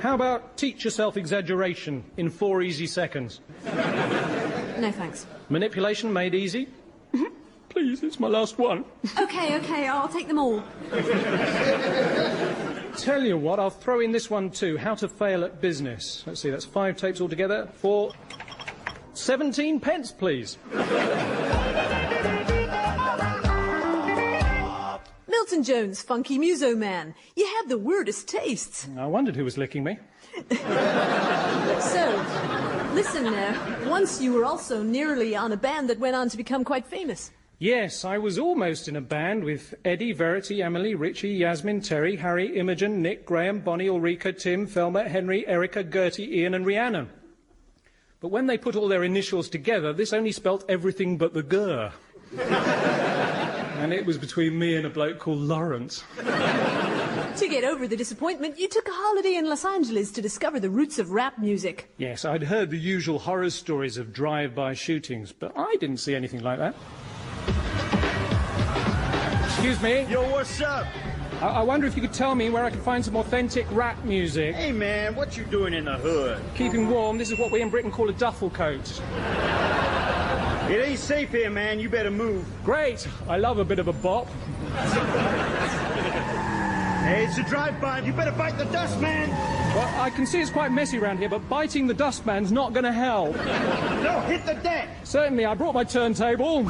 S2: How about teach yourself exaggeration in 4 easy seconds?
S13: No, thanks.
S2: Manipulation made easy? Please, it's my last one.
S13: Okay, I'll take them all.
S2: Tell you what, I'll throw in this one too. How to fail at business. Let's see, that's 5 tapes altogether for 17 pence, please.
S10: Milton Jones, funky muso man. You have the weirdest tastes.
S2: I wondered who was licking me.
S10: So, listen, once you were also nearly on a band that went on to become quite famous.
S2: Yes, I was almost in a band with Eddie, Verity, Emily, Richie, Yasmin, Terry, Harry, Imogen, Nick, Graham, Bonnie, Ulrika, Tim, Thelma, Henry, Erica, Gertie, Ian and Rhiannon. But when they put all their initials together, this only spelt everything but the Gur. And it was between me and a bloke called Lawrence.
S10: To get over the disappointment, you took a holiday in Los Angeles to discover the roots of rap music.
S2: Yes, I'd heard the usual horror stories of drive-by shootings, but I didn't see anything like that. Excuse me?
S9: Yo, what's up?
S2: I wonder if you could tell me where I can find some authentic rap music.
S9: Hey, man, what you doing in the hood?
S2: Keeping warm. This is what we in Britain call a duffel coat.
S9: It ain't safe here, man. You better move.
S2: Great. I love a bit of a bop.
S9: Hey, it's a drive-by. You better bite the dust, man.
S2: Well, I can see it's quite messy around here, but biting the dustman's not going to help.
S9: No, hit the deck.
S2: Certainly, I brought my turntable.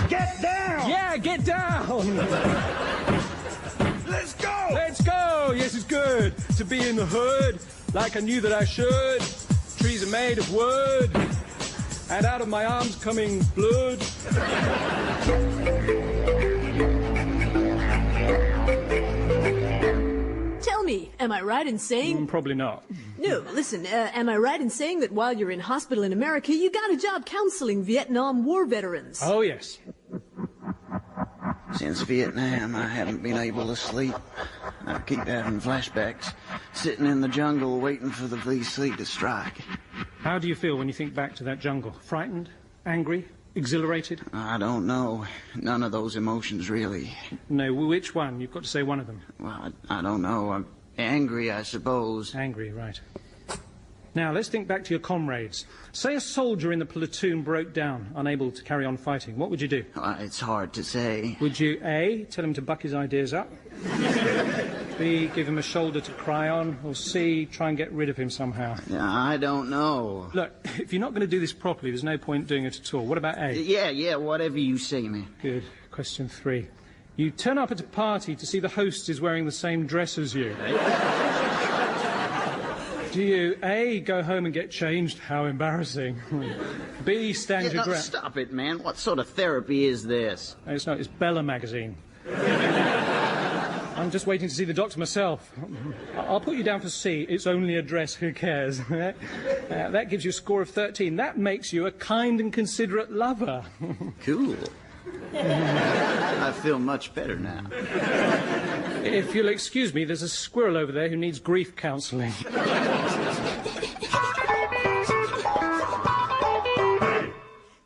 S9: Get down!
S2: Yeah, get down!
S9: Let's go!
S2: Let's go! Yes, it's good to be in the hood, like I knew that I should. Trees are made of wood, and out of my arms coming blood.
S10: Tell me, am I right in saying...
S2: Probably not.
S10: No, listen, am I right in saying that while you're in hospital in America, you got a job counseling Vietnam War veterans?
S2: Oh, yes.
S14: Since Vietnam, I haven't been able to sleep. I keep having flashbacks, sitting in the jungle waiting for the VC to strike.
S2: How do you feel when you think back to that jungle? Frightened? Angry? Exhilarated?
S14: I don't know. None of those emotions, really.
S2: No, which one? You've got to say one of them.
S14: Well, I don't know. I'm angry, I suppose.
S2: Angry, right. Now, let's think back to your comrades. Say a soldier in the platoon broke down, unable to carry on fighting. What would you do?
S14: It's hard to say.
S2: Would you, A, tell him to buck his ideas up? B, give him a shoulder to cry on? Or C, try and get rid of him somehow?
S14: I don't know.
S2: Look, if you're not going to do this properly, there's no point doing it at all. What about A?
S14: Yeah, whatever you say, man.
S2: Good. Question 3. You turn up at a party to see the host is wearing the same dress as you. Do you, A, go home and get changed? How embarrassing. B, stand your ground.
S14: Stop it, man. What sort of therapy is this?
S2: No, it's not. It's Bella magazine. I'm just waiting to see the doctor myself. I'll put you down for C. It's only a dress. Who cares? That gives you a score of 13. That makes you a kind and considerate lover.
S14: Cool. I feel much better now.
S2: If you'll excuse me, there's a squirrel over there who needs grief counselling.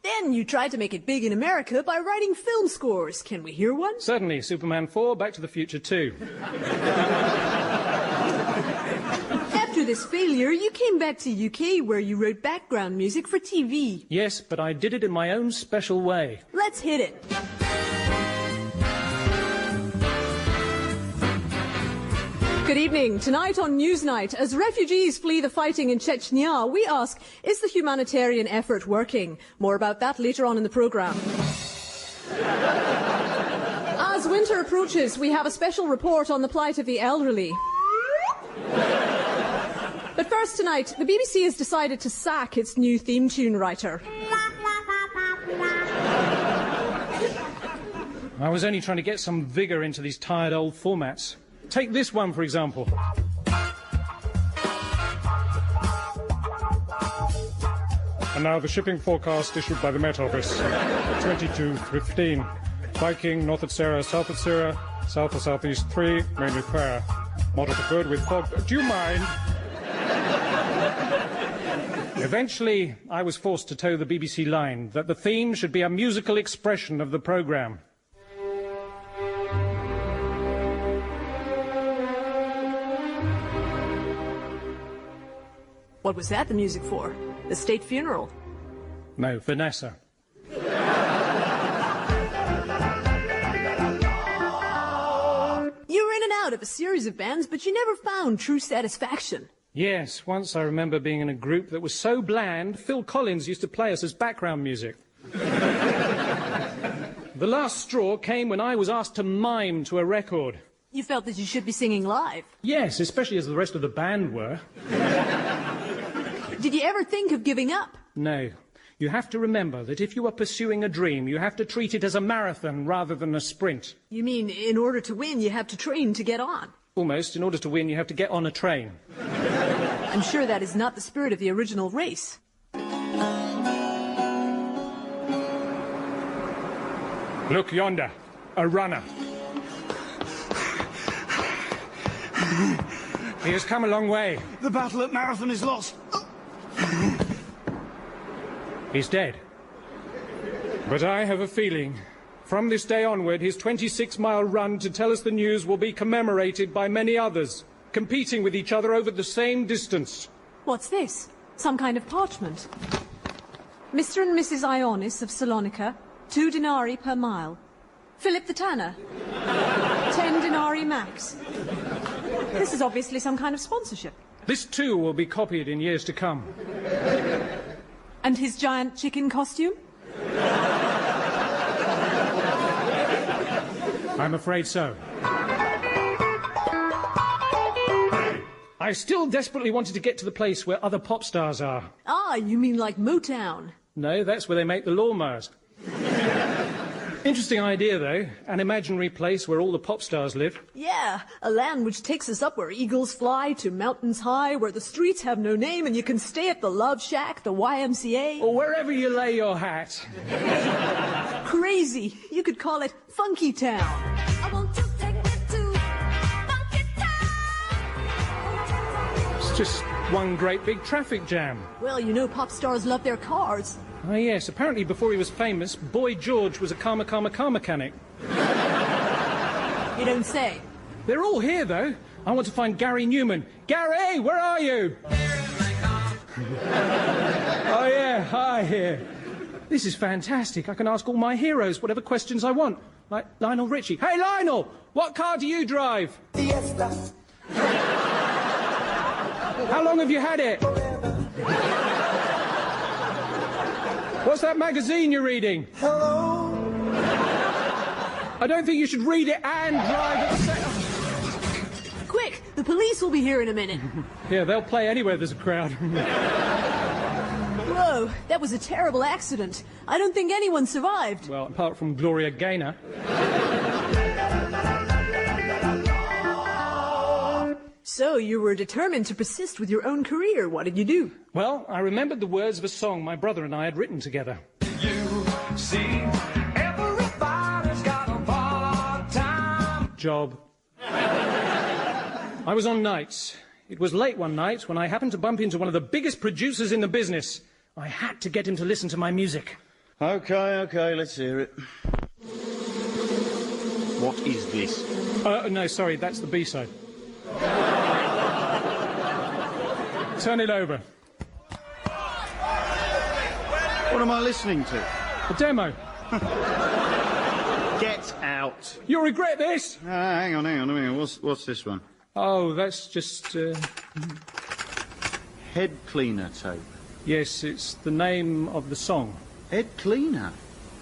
S10: Then you tried to make it big in America by writing film scores. Can we hear one?
S2: Certainly. Superman 4, Back to the Future 2.
S10: After this failure, you came back to UK where you wrote background music for TV.
S2: Yes, but I did it in my own special way.
S10: Let's hit it. Good evening. Tonight on Newsnight, as refugees flee the fighting in Chechnya, we ask, is the humanitarian effort working? More about that later on in the programme. As winter approaches, we have a special report on the plight of the elderly. But first tonight, the BBC has decided to sack its new theme tune writer.
S2: I was only trying to get some vigour into these tired old formats. Take this one, for example. And now the shipping forecast issued by the Met Office. 22:15. Viking, north of Sarah, south of Sarah, south or southeast 3, mainly fair. Moderate to good with fog. Do you mind? Eventually, I was forced to toe the BBC line that the theme should be a musical expression of the programme.
S10: What was that the music for? The state funeral?
S2: No, Vanessa.
S10: You're in and part of a series of bands, but you never found true satisfaction.
S2: Yes, once I remember being in a group that was so bland, Phil Collins used to play us as background music. The last straw came when I was asked to mime to a record.
S10: You felt that you should be singing live.
S2: Yes, especially as the rest of the band were.
S10: Did you ever think of giving up?
S2: No. You have to remember that if you are pursuing a dream, you have to treat it as a marathon rather than a sprint.
S10: You mean in order to win, you have to train to get on?
S2: Almost. In order to win, you have to get on a train.
S10: I'm sure that is not the spirit of the original race.
S2: Look yonder. A runner. He has come a long way.
S9: The battle at Marathon is lost.
S2: He's dead. But I have a feeling, from this day onward, his 26-mile run to tell us the news will be commemorated by many others, competing with each other over the same distance.
S10: What's this? Some kind of parchment. Mr. and Mrs. Ionis of Salonika, 2 denarii per mile. Philip the Tanner, 10 denarii max. This is obviously some kind of sponsorship.
S2: This too will be copied in years to come.
S10: And his giant chicken costume?
S2: I'm afraid so. I still desperately wanted to get to the place where other pop stars are.
S10: Ah, you mean like Motown?
S2: No, that's where they make the lawnmowers. Interesting idea, though. An imaginary place where all the pop stars live.
S10: Yeah, a land which takes us up where eagles fly to mountains high, where the streets have no name and you can stay at the Love Shack, the YMCA.
S2: Or wherever you lay your hat.
S10: Crazy. You could call it Funky Town. I want to take it to Funky Town.
S2: It's just one great big traffic jam.
S10: Well, you know pop stars love their cars.
S2: Oh, yes. Apparently, before he was famous, Boy George was a car mechanic.
S10: You don't say.
S2: They're all here, though. I want to find Gary Newman. Gary, where are you? Oh, yeah, hi here. This is fantastic. I can ask all my heroes whatever questions I want. Like Lionel Richie. Hey, Lionel, what car do you drive?
S12: Fiesta.
S2: How long have you had it? What's that magazine you're reading?
S12: Hello.
S2: I don't think you should read it and drive at the same...
S10: Quick, the police will be here in a minute.
S2: Yeah, they'll play anywhere there's a crowd.
S10: Whoa, that was a terrible accident. I don't think anyone survived.
S2: Well, apart from Gloria Gaynor.
S10: So, you were determined to persist with your own career. What did you do?
S2: Well, I remembered the words of a song my brother and I had written together.
S12: You see, everybody's got a part-time
S2: job. I was on nights. It was late one night when I happened to bump into one of the biggest producers in the business. I had to get him to listen to my music.
S14: Okay, let's hear it. What is this?
S2: No, sorry, that's the B-side. Turn it over.
S14: What am I listening to?
S2: A demo.
S14: Get out.
S2: You'll regret this.
S14: Hang on. What's this one?
S2: Oh, that's just...
S14: Head cleaner tape.
S2: Yes, it's the name of the song.
S14: Head cleaner?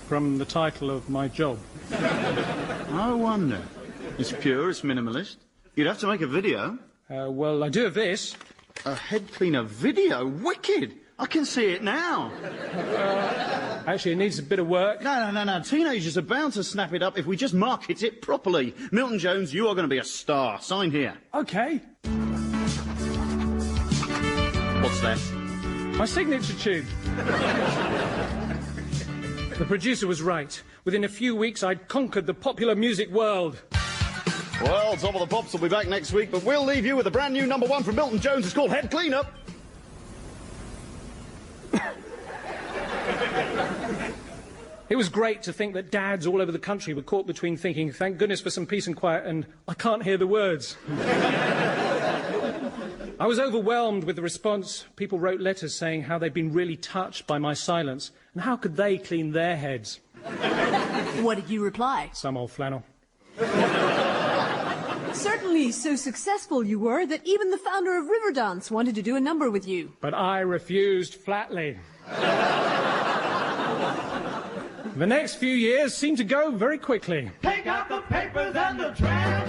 S2: From the title of my job.
S14: I wonder. It's pure, it's minimalist. You'd have to make a video.
S2: Well, I do have this.
S14: A head cleaner video? Wicked! I can see it now.
S2: Actually, it needs a bit of work.
S14: No. Teenagers are bound to snap it up if we just market it properly. Milton Jones, you are going to be a star. Sign here.
S2: OK.
S14: What's that?
S2: My signature tune. The producer was right. Within a few weeks, I'd conquered the popular music world.
S14: Well, Top of the Pops will be back next week, but we'll leave you with a brand new #1 from Milton Jones. It's called Head Cleanup.
S2: It was great to think that dads all over the country were caught between thinking, thank goodness for some peace and quiet, and I can't hear the words. I was overwhelmed with the response. People wrote letters saying how they'd been really touched by my silence, and how could they clean their heads?
S10: What did you reply?
S2: Some old flannel.
S10: Certainly, so successful you were that even the founder of Riverdance wanted to do a number with you.
S2: But I refused flatly. The next few years seemed to go very quickly.
S12: Take out the papers and the trash,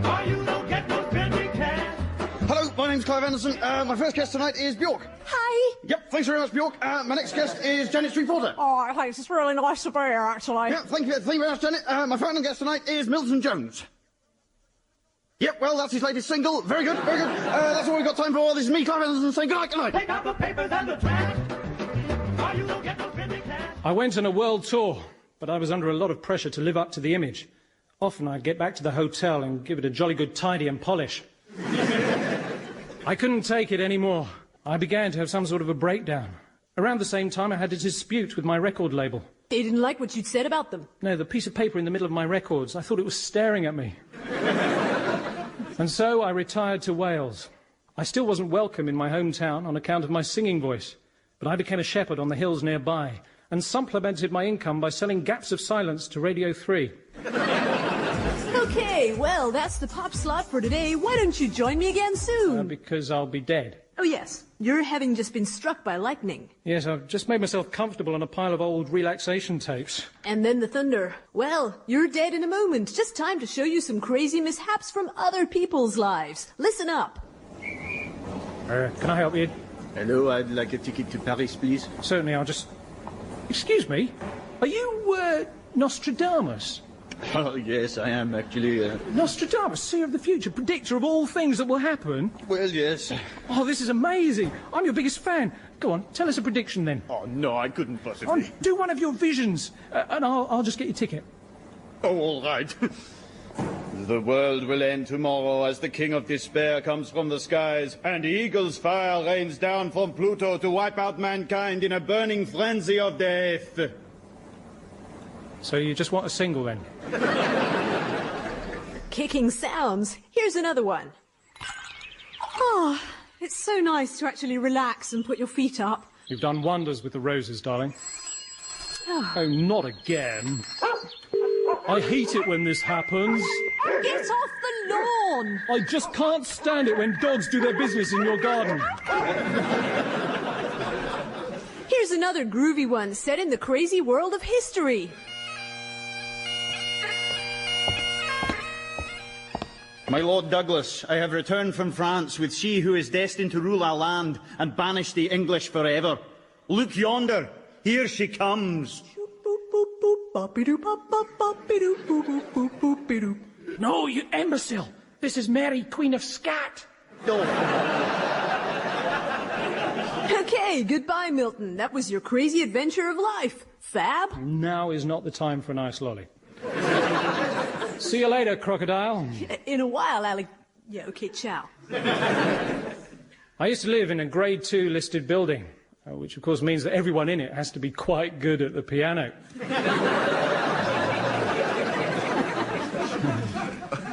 S12: or you don't get no penny cash.
S15: Hello, my name's Clive Anderson. My first guest tonight is Bjork.
S10: Hi.
S15: Yep, thanks very much, Bjork. My next guest is Janet Street Porter.
S10: Oh, thanks. It's really nice to be here, actually.
S15: Yeah, thank you very much, Janet. My final guest tonight is Milton Jones. Yep, well, that's his latest single. Very good, very good. That's all we've got time for. This is me, Clive Anderson, saying good night, good night.
S12: Take out the papers and the trash, or you don't get no penny cash.
S2: I went on a world tour, but I was under a lot of pressure to live up to the image. Often I'd get back to the hotel and give it a jolly good tidy and polish. I couldn't take it anymore. I began to have some sort of a breakdown. Around the same time, I had a dispute with my record label.
S10: They didn't like what you'd said about them.
S2: No, the piece of paper in the middle of my records, I thought it was staring at me. And so I retired to Wales. I still wasn't welcome in my hometown on account of my singing voice, but I became a shepherd on the hills nearby and supplemented my income by selling Gaps of Silence to Radio 3.
S10: Okay, well, that's the pop slot for today. Why don't you join me again soon?
S2: Because I'll be dead.
S10: Oh, yes. You're having just been struck by lightning.
S2: Yes, I've just made myself comfortable on a pile of old relaxation tapes.
S10: And then the thunder. Well, you're dead in a moment. Just time to show you some crazy mishaps from other people's lives. Listen up.
S2: Can I help you?
S9: Hello, I'd like a ticket to Paris, please.
S2: Certainly, I'll just... Excuse me? Are you, Nostradamus?
S9: Oh, yes, I am actually,
S2: Nostradamus, seer of the future, predictor of all things that will happen?
S9: Well, yes.
S2: Oh, this is amazing. I'm your biggest fan. Go on, tell us a prediction then.
S9: Oh, no, I couldn't possibly.
S2: Oh, do one of your visions, and I'll just get your ticket.
S9: Oh, all right. The world will end tomorrow as the king of despair comes from the skies, and eagle's fire rains down from Pluto to wipe out mankind in a burning frenzy of death.
S2: So you just want a single then?
S10: Kicking sounds. Here's another one. Oh, it's so nice to actually relax and put your feet up.
S2: You've done wonders with the roses, darling. Oh, not again. I hate it when this happens.
S10: Get off the lawn!
S2: I just can't stand it when dogs do their business in your garden.
S10: Here's another groovy one set in the crazy world of history.
S9: My Lord Douglas, I have returned from France with she who is destined to rule our land and banish the English forever. Look yonder, here she comes.
S2: No, you imbecile! This is Mary, Queen of Scat!
S10: Okay, goodbye, Milton. That was your crazy adventure of life. Fab?
S2: Now is not the time for a nice lolly. See you later, crocodile.
S10: In a while, Alec. Yeah, okay, ciao.
S2: I used to live in a Grade 2 listed building, which of course means that everyone in it has to be quite good at the piano.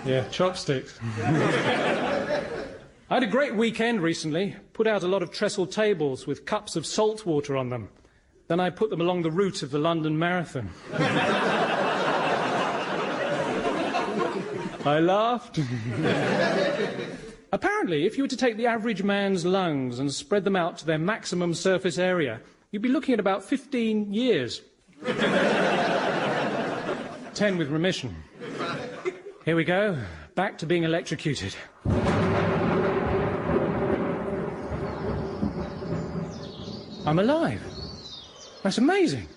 S2: Yeah, chopsticks. I had a great weekend recently. Put out a lot of trestle tables with cups of salt water on them. Then I put them along the route of the London Marathon. I laughed. Apparently, if you were to take the average man's lungs and spread them out to their maximum surface area, you'd be looking at about 15 years. 10 with remission. Here we go, back to being electrocuted. I'm alive. That's amazing.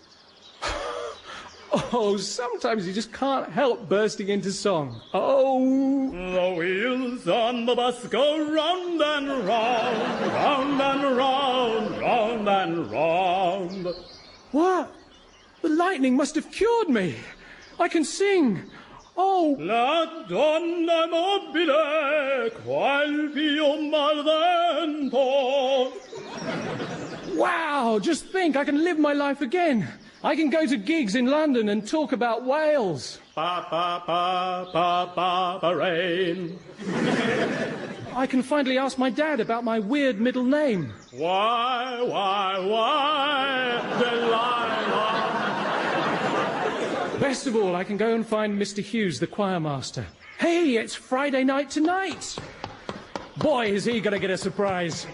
S2: Oh, sometimes you just can't help bursting into song. Oh.
S12: The wheels on the bus go round and round, round and round, round and round.
S2: What? The lightning must have cured me. I can sing. Oh.
S12: La donna mobile, qual più malvento.
S2: Wow, just think, I can live my life again. I can go to gigs in London and talk about Wales.
S12: Ba ba ba ba ba ba rain.
S2: I can finally ask my dad about my weird middle name.
S12: Why, Delilah?
S2: Best of all, I can go and find Mr. Hughes, the choir master. Hey, it's Friday night tonight. Boy, is he going to get a surprise.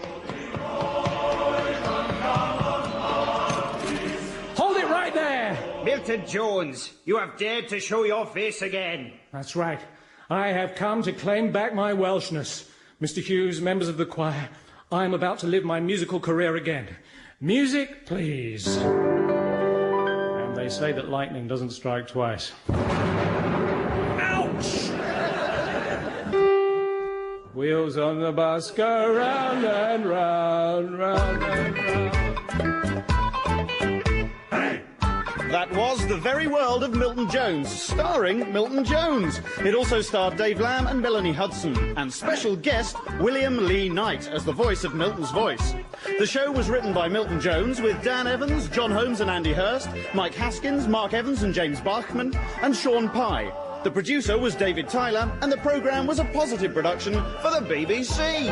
S2: Hold it right there.
S11: Milton Jones, you have dared to show your face again.
S2: That's right. I have come to claim back my Welshness. Mr. Hughes, members of the choir, I am about to live my musical career again. Music, please. And they say that lightning doesn't strike twice. Ouch! Wheels on the bus go round and round, round and round.
S9: That was The Very World of Milton Jones, starring Milton Jones. It also starred Dave Lamb and Melanie Hudson, and special guest William Lee Knight as the voice of Milton's voice. The show was written by Milton Jones with Dan Evans, John Holmes and Andy Hurst, Mike Haskins, Mark Evans and James Bachman, and Sean Pye. The producer was David Tyler, and the programme was a Positive production for the BBC.